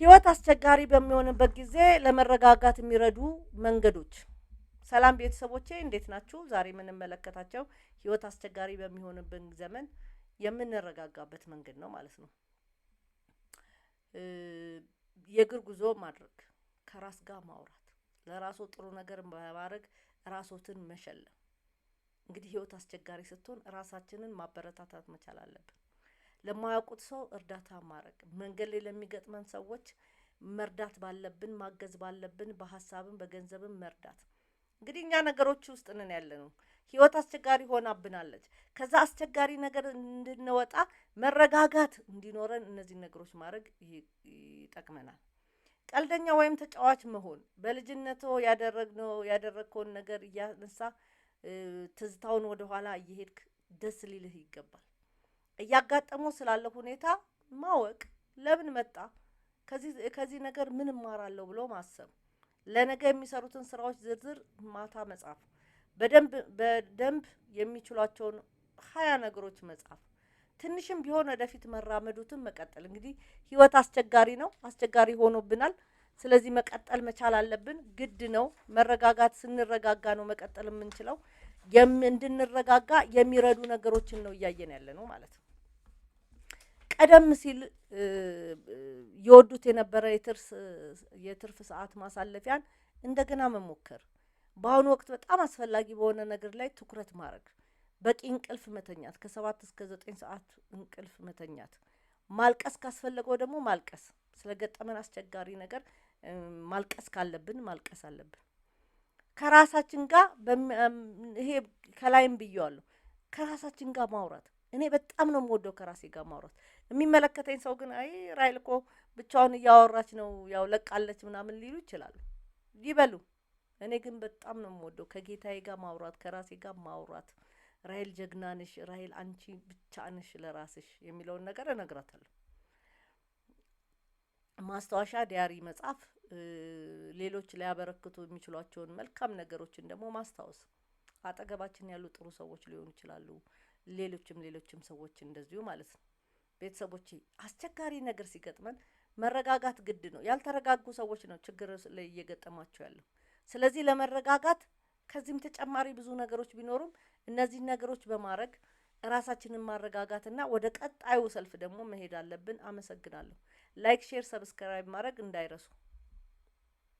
ህይወት አስቸጋሪ በሚሆንበት ጊዜ ለመረጋጋት የሚረዱ መንገዶች። ሰላም ቤተሰቦቼ እንዴት ናችሁ? ዛሬ የምንመለከታቸው ህይወት አስቸጋሪ በሚሆንበት ዘመን የምንረጋጋበት መንገድ ነው ማለት ነው። የእግር ጉዞ ማድረግ፣ ከራስ ጋር ማውራት፣ ለራሱ ጥሩ ነገር በማድረግ ራስዎትን መሸለም። እንግዲህ ህይወት አስቸጋሪ ስትሆን ራሳችንን ማበረታታት መቻል አለብን። ለማያውቁት ሰው እርዳታ ማድረግ፣ መንገድ ላይ ለሚገጥመን ሰዎች መርዳት ባለብን ማገዝ ባለብን በሐሳብም በገንዘብም መርዳት። እንግዲህ እኛ ነገሮች ውስጥ ነን ያለነው። ህይወት አስቸጋሪ ሆናብናለች። ከዛ አስቸጋሪ ነገር እንድንወጣ መረጋጋት እንዲኖረን እነዚህ ነገሮች ማድረግ ይጠቅመናል። ቀልደኛ ወይም ተጫዋች መሆን፣ በልጅነቱ ያደረግከውን ነገር እያነሳ ትዝታውን ወደ ኋላ እየሄድክ ደስ ሊልህ ይገባል። እያጋጠመው ስላለ ሁኔታ ማወቅ፣ ለምን መጣ፣ ከዚህ ነገር ምን እማራለሁ ብሎ ማሰብ፣ ለነገ የሚሰሩትን ስራዎች ዝርዝር ማታ መጻፍ፣ በደንብ የሚችሏቸውን 20 ነገሮች መጻፍ፣ ትንሽም ቢሆን ወደፊት መራመዱትን መቀጠል። እንግዲህ ህይወት አስቸጋሪ ነው፣ አስቸጋሪ ሆኖብናል። ስለዚህ መቀጠል መቻል አለብን፣ ግድ ነው። መረጋጋት ስንረጋጋ ነው መቀጠል የምንችለው። እንድንረጋጋ የሚረዱ ነገሮችን ነው እያየን ያለ ነው ማለት ነው። ቀደም ሲል ይወዱት የነበረ የትርፍ ሰዓት ማሳለፊያን እንደገና መሞከር፣ በአሁኑ ወቅት በጣም አስፈላጊ በሆነ ነገር ላይ ትኩረት ማድረግ፣ በቂ እንቅልፍ መተኛት፣ ከ7 እስከ 9 ሰዓት እንቅልፍ መተኛት፣ ማልቀስ ካስፈለገው ደግሞ ማልቀስ፣ ስለገጠመን አስቸጋሪ ነገር ማልቀስ ካለብን ማልቀስ አለብን። ከራሳችን ጋር ይሄ ከላይም ብየዋለሁ፣ ከራሳችን ጋር ማውራት። እኔ በጣም ነው የምወደው ከራሴ ጋር ማውራት። የሚመለከተኝ ሰው ግን አይ ራይል እኮ ብቻውን እያወራች ነው ያው ለቃለች ምናምን ሊሉ ይችላሉ፣ ይበሉ። እኔ ግን በጣም ነው የምወደው ከጌታዬ ጋር ማውራት፣ ከራሴ ጋር ማውራት። ራይል ጀግና ነሽ፣ ራይል አንቺ ብቻ ነሽ ለራስሽ የሚለውን ነገር እነግራታለሁ። ማስታወሻ ዲያሪ መጻፍ፣ ሌሎች ሊያበረክቱ የሚችሏቸውን መልካም ነገሮችን ደግሞ ማስታወስ። አጠገባችን ያሉ ጥሩ ሰዎች ሊሆኑ ይችላሉ፣ ሌሎችም ሰዎች እንደዚሁ ማለት ነው። ቤተሰቦቼ አስቸጋሪ ነገር ሲገጥመን መረጋጋት ግድ ነው። ያልተረጋጉ ሰዎች ነው ችግር ላይ እየገጠማቸው ያለው። ስለዚህ ለመረጋጋት ከዚህም ተጨማሪ ብዙ ነገሮች ቢኖሩም እነዚህ ነገሮች በማድረግ ራሳችንን ማረጋጋትና ወደ ቀጣዩ ሰልፍ ደግሞ መሄድ አለብን። አመሰግናለሁ። ላይክ፣ ሼር፣ ሰብስክራይብ ማድረግ እንዳይረሱ።